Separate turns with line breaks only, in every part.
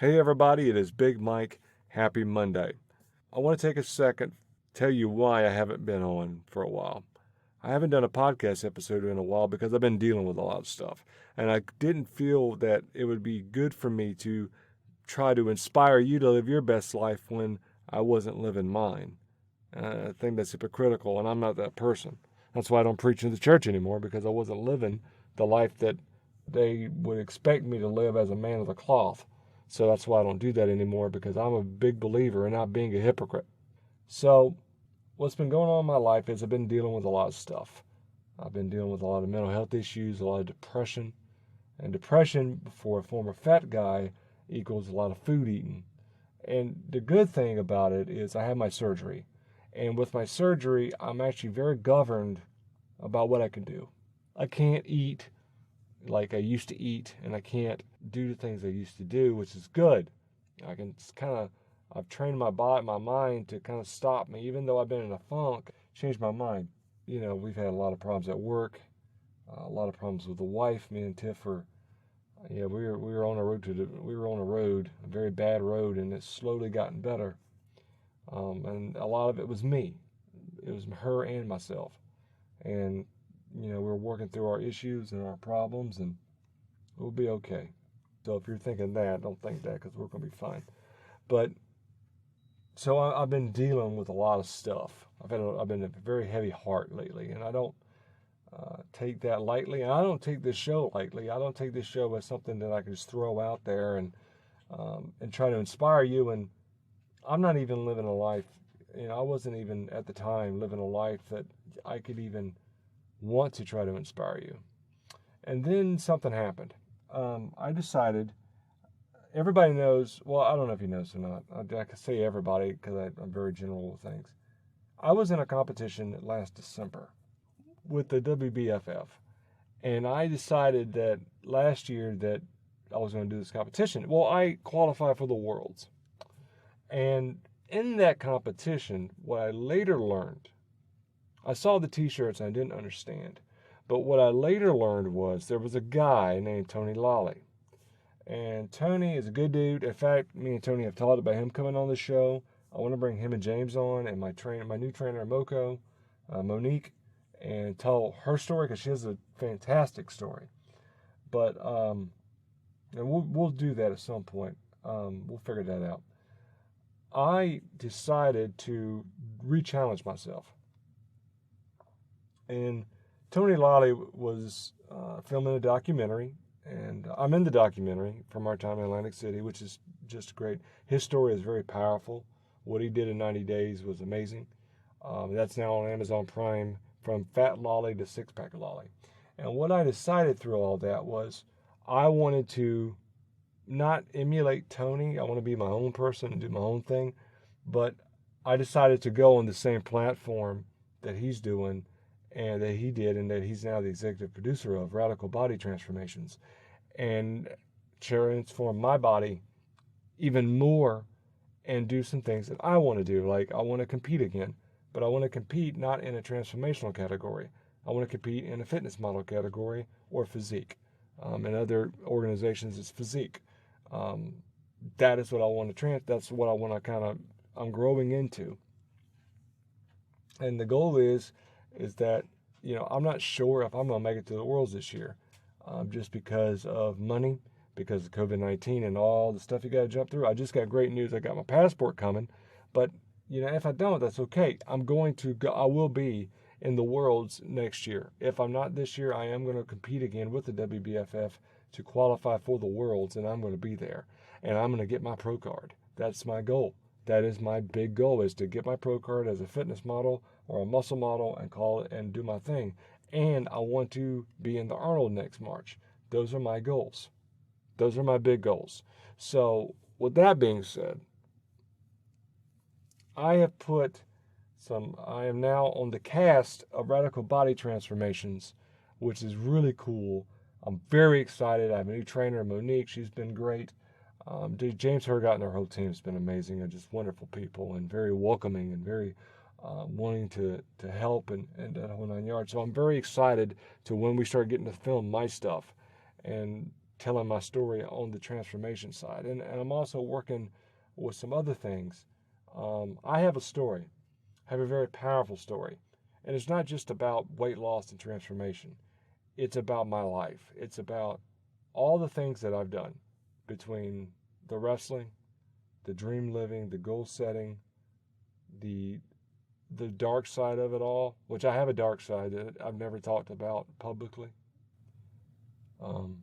Hey everybody, it is Big Mike. Happy Monday. I want to take a second to tell you why I haven't been on for a while. I haven't done a podcast episode in a while because I've been dealing with a lot of stuff. And I didn't feel that it would be good for me to try to inspire you to live your best life when I wasn't living mine. I think that's hypocritical, and I'm not that person. That's why I don't preach in the church anymore, because I wasn't living the life that they would expect me to live as a man of the cloth. So that's why I don't do that anymore, because I'm a big believer in not being a hypocrite. So what's been going on in my life is I've been dealing with a lot of stuff. I've been dealing with a lot of mental health issues, a lot of depression. And depression for a former fat guy equals a lot of food eating. And the good thing about it is I had my surgery. And with my surgery, I'm actually very governed about what I can do. I can't eat like I used to eat, and I can't do the things I used to do, which is good. I can I've trained my body, my mind to kind of stop me, even though I've been in a funk, change my mind. We've had a lot of problems at work, a lot of problems with the wife. Me and Tiff were, we were on a road, a very bad road, and it's slowly gotten better. And a lot of it was me. It was her and myself. And, we're working through our issues and our problems, and we'll be okay. So if you're thinking that, don't think that, because we're going to be fine. But, so I've been dealing with a lot of stuff. I've been a very heavy heart lately, and I don't take that lightly. And I don't take this show lightly. I don't take this show as something that I can just throw out there and try to inspire you. And I'm not even living a life, I wasn't even at the time living a life that I could even want to try to inspire you. And then something happened. I decided, everybody knows, well, I don't know if you know or not. I can say everybody because I'm very general with things. I was in a competition last December with the WBFF. And I decided that last year that I was going to do this competition. Well, I qualified for the Worlds. And in that competition, what I later learned, I saw the t-shirts and I didn't understand. But what I later learned was there was a guy named Lally. And Tony is a good dude. In fact, me and Tony have talked about him coming on the show. I want to bring him and James on, and my new trainer, Monique, and tell her story, because she has a fantastic story. But and we'll do that at some point. We'll figure that out. I decided to re-challenge myself. And Tony Lally was filming a documentary, and I'm in the documentary from our time in Atlantic City, which is just great. His story is very powerful. What he did in 90 days was amazing. That's now on Amazon Prime, from Fat Lolly to Six Pack Lolly. And what I decided through all that was I wanted to not emulate Tony. I want to be my own person and do my own thing. But I decided to go on the same platform that he's doing and that he did, and that he's now the executive producer of, Radical Body Transformations, and transform my body even more and do some things that I want to do. Like, I want to compete again, but I want to compete not in a transformational category. I want to compete in a fitness model category or physique. In other organizations, it's physique. That is what I want to that's what I want to I'm growing into. And the goal is that, I'm not sure if I'm going to make it to the Worlds this year, just because of money, because of COVID-19 and all the stuff you got to jump through. I just got great news. I got my passport coming, but if I don't, that's okay. I will be in the Worlds next year. If I'm not this year, I am going to compete again with the WBFF to qualify for the Worlds, and I'm going to be there, and I'm going to get my pro card. That's my goal. That is my big goal, is to get my pro card as a fitness model or a muscle model and call it and do my thing. And I want to be in the Arnold next March. Those are my goals. Those are my big goals. So with that being said, I am now on the cast of Radical Body Transformations, which is really cool. I'm very excited. I have a new trainer, Monique. She's been great. James Hergott and our whole team has been amazing. They're just wonderful people and very welcoming and very wanting to help and that whole 9 yards. So I'm very excited to when we start getting to film my stuff. And telling my story on the transformation side. And I'm also working with some other things. I have a story, I have a very powerful story. And it's not just about weight loss and transformation. It's about my life. It's about all the things that I've done between the wrestling, the dream living, the goal setting, the dark side of it all, which I have a dark side that I've never talked about publicly, um,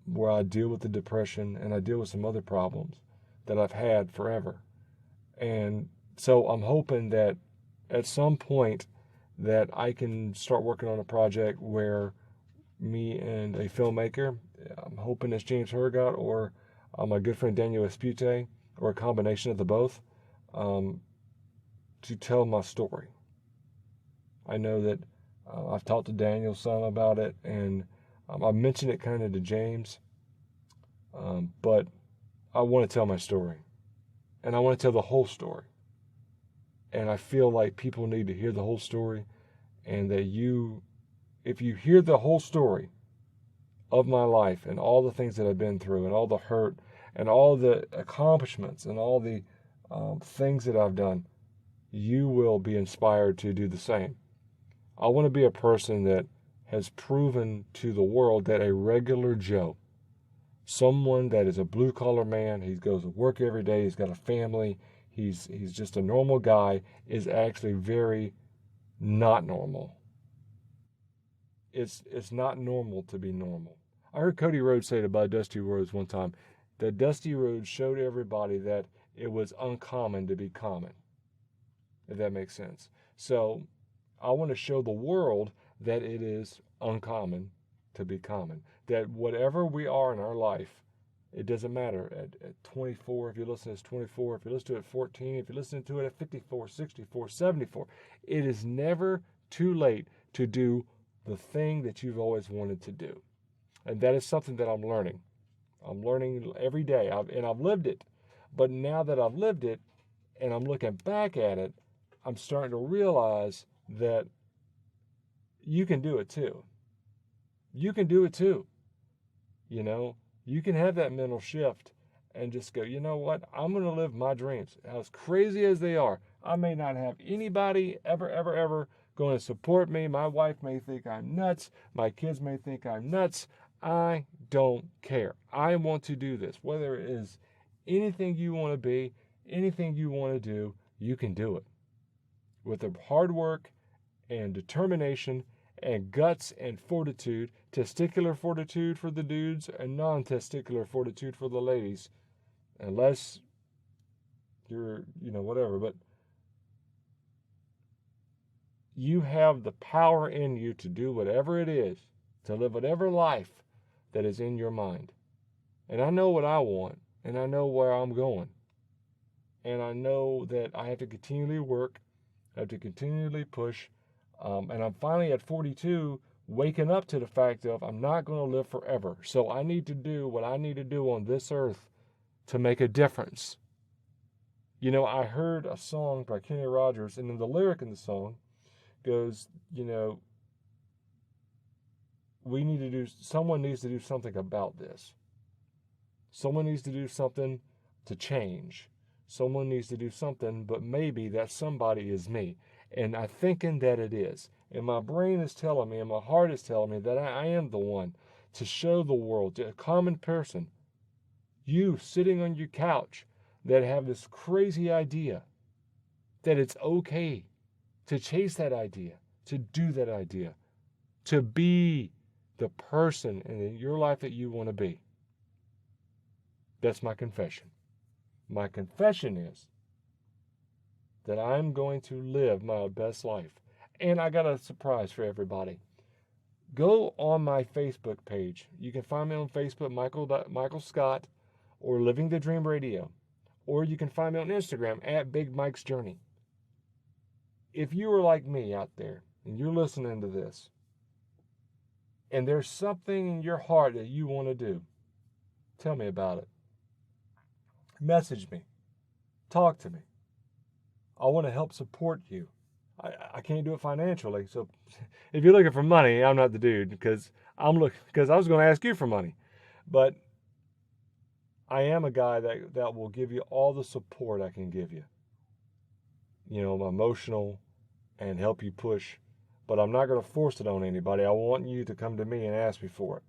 where I deal with the depression and I deal with some other problems that I've had forever. And so I'm hoping that at some point that I can start working on a project where me and a filmmaker, I'm hoping it's James Hergott or my good friend Daniel Espute, or a combination of the both, to tell my story. I know that I've talked to Daniel some about it, and I mentioned it kind of to James, but I want to tell my story, and I want to tell the whole story. And I feel like people need to hear the whole story, and that if you hear the whole story of my life and all the things that I've been through and all the hurt and all the accomplishments and all the things that I've done, you will be inspired to do the same. I want to be a person that has proven to the world that a regular Joe, someone that is a blue-collar man, he goes to work every day, he's got a family, he's just a normal guy, is actually very not normal. It's not normal to be normal. I heard Cody Rhodes say it about Dusty Rhodes one time, that Dusty Rhodes showed everybody that it was uncommon to be common, if that makes sense. So I want to show the world that it is uncommon to be common, that whatever we are in our life, it doesn't matter at 24, if you listen to this 24, if you listen to it at 14, if you listen to it at 54, 64, 74, it is never too late to do the thing that you've always wanted to do. And that is something that I'm learning. I'm learning every day, and I've lived it. But now that I've lived it and I'm looking back at it, I'm starting to realize that you can do it too. You can do it too. You know, you can have that mental shift and just go, you know what? I'm going to live my dreams. As crazy as they are, I may not have anybody ever going to support me. My wife may think I'm nuts. My kids may think I'm nuts. I don't care. I want to do this. Whether it is anything you want to be, anything you want to do, you can do it. With the hard work and determination and guts and fortitude, testicular fortitude for the dudes and non-testicular fortitude for the ladies, unless you're, whatever, but you have the power in you to do whatever it is, to live whatever life that is in your mind. And I know what I want, and I know where I'm going. And I know that I have to continually work, I have to continually push, and I'm finally at 42 waking up to the fact of I'm not going to live forever. So I need to do what I need to do on this earth to make a difference. I heard a song by Kenny Rogers, and then the lyric in the song goes, someone needs to do something about this. Someone needs to do something to change. Someone needs to do something, but maybe that somebody is me. And I'm thinking that it is. And my brain is telling me, and my heart is telling me that I am the one to show the world, to a common person, you sitting on your couch that have this crazy idea, that it's okay to chase that idea, to do that idea, to be the person in your life that you want to be. That's my confession. My confession is that I'm going to live my best life. And I got a surprise for everybody. Go on my Facebook page. You can find me on Facebook, Michael Scott, or Living the Dream Radio. Or you can find me on Instagram at Big Mike's Journey. If you are like me out there and you're listening to this, and there's something in your heart that you want to do, tell me about it. Message me. Talk to me. I want to help support you. I can't do it financially. So if you're looking for money, I'm not the dude, because I was going to ask you for money. But I am a guy that will give you all the support I can give you. Emotional and help you push. But I'm not going to force it on anybody. I want you to come to me and ask me for it.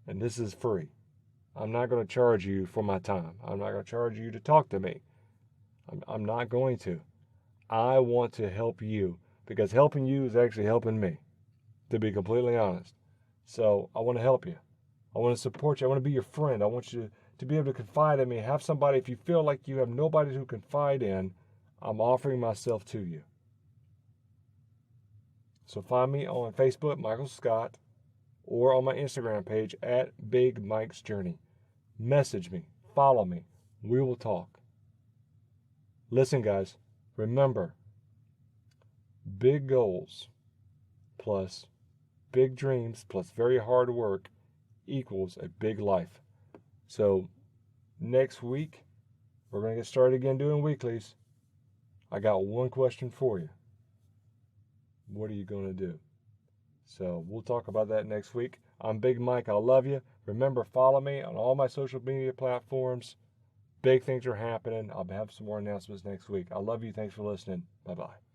And this is free. I'm not going to charge you for my time. I'm not going to charge you to talk to me. I'm not going to. I want to help you because helping you is actually helping me, to be completely honest. So I want to help you. I want to support you. I want to be your friend. I want you to be able to confide in me. Have somebody, if you feel like you have nobody to confide in, I'm offering myself to you. So find me on Facebook, Michael Scott, or on my Instagram page at Big Mike's Journey. Message me. Follow me. We will talk. Listen, guys, remember, big goals plus big dreams plus very hard work equals a big life. So next week, we're going to get started again doing weeklies. I got one question for you. What are you going to do? So we'll talk about that next week. I'm Big Mike. I love you. Remember, follow me on all my social media platforms. Big things are happening. I'll have some more announcements next week. I love you. Thanks for listening. Bye-bye.